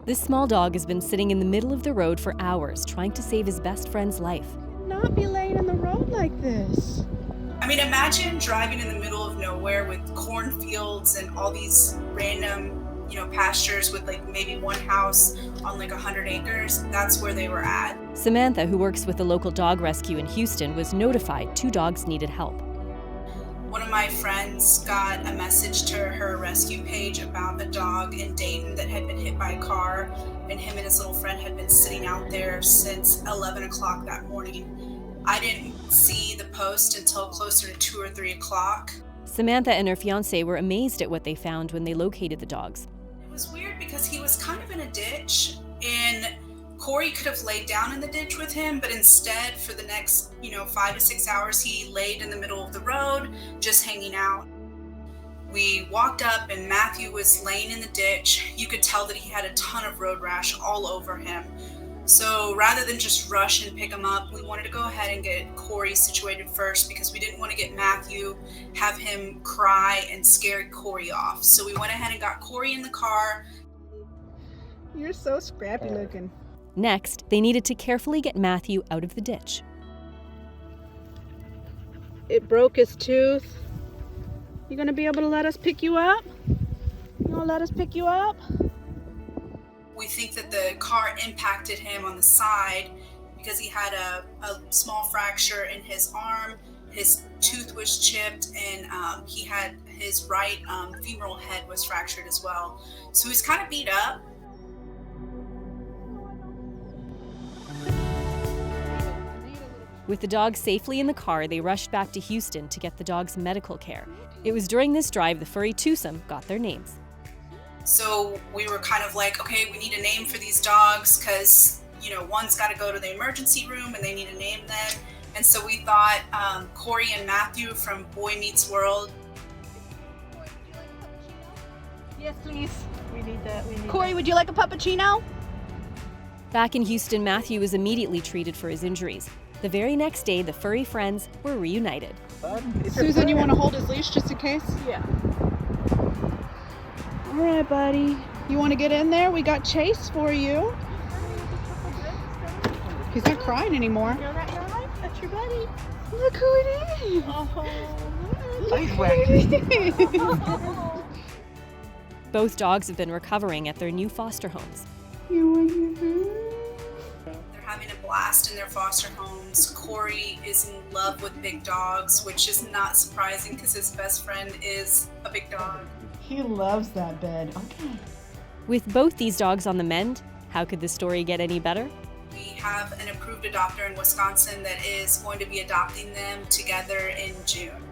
This small dog has been sitting in the middle of the road for hours trying to save his best friend's life. Not be laying in the road like this. I mean, imagine driving in the middle of nowhere with cornfields and all these random, pastures with like maybe one house on like 100 acres. That's where they were at. Samantha, who works with a local dog rescue in Houston, was notified 2 dogs needed help. One of my friends got a message to her rescue page about a dog in Dayton that had been hit by a car, and him and his little friend had been sitting out there since 11 o'clock that morning. I didn't see the post until closer to 2 or 3 o'clock. Samantha and her fiancé were amazed at what they found when they located the dogs. It was weird because he was kind of in a ditch, and Corey could have laid down in the ditch with him, but instead for the next, 5 to 6 hours, he laid in the middle of the road, just hanging out. We walked up and Matthew was laying in the ditch. You could tell that he had a ton of road rash all over him. So rather than just rush and pick him up, we wanted to go ahead and get Corey situated first because we didn't want to get Matthew, have him cry and scare Corey off. So we went ahead and got Corey in the car. You're so scrappy looking. Next, they needed to carefully get Matthew out of the ditch. It broke his tooth. You gonna be able to let us pick you up? You gonna let us pick you up? We think that the car impacted him on the side because he had a small fracture in his arm. His tooth was chipped, and he had his right femoral head was fractured as well. So he's kind of beat up. With the dog safely in the car, they rushed back to Houston to get the dog's medical care. It was during this drive the furry twosome got their names. So we were kind of like, okay, we need a name for these dogs because, one's got to go to the emergency room and they need to name them. And so we thought Corey and Matthew from Boy Meets World. Yes, please. We need that. Corey, would you like a puppuccino? Back in Houston, Matthew was immediately treated for his injuries. The very next day, the furry friends were reunited. Susan, you want to hold his leash just in case? Yeah. All right, buddy. You want to get in there? We got Chase for you. He's not crying anymore. You're right. That's your buddy. Look who it is. Oh. Both dogs have been recovering at their new foster homes. You want your food? They're having a blast in their foster homes. Corey is in love with big dogs, which is not surprising because his best friend is a big dog. He loves that bed. Okay. With both these dogs on the mend, how could the story get any better? We have an approved adopter in Wisconsin that is going to be adopting them together in June.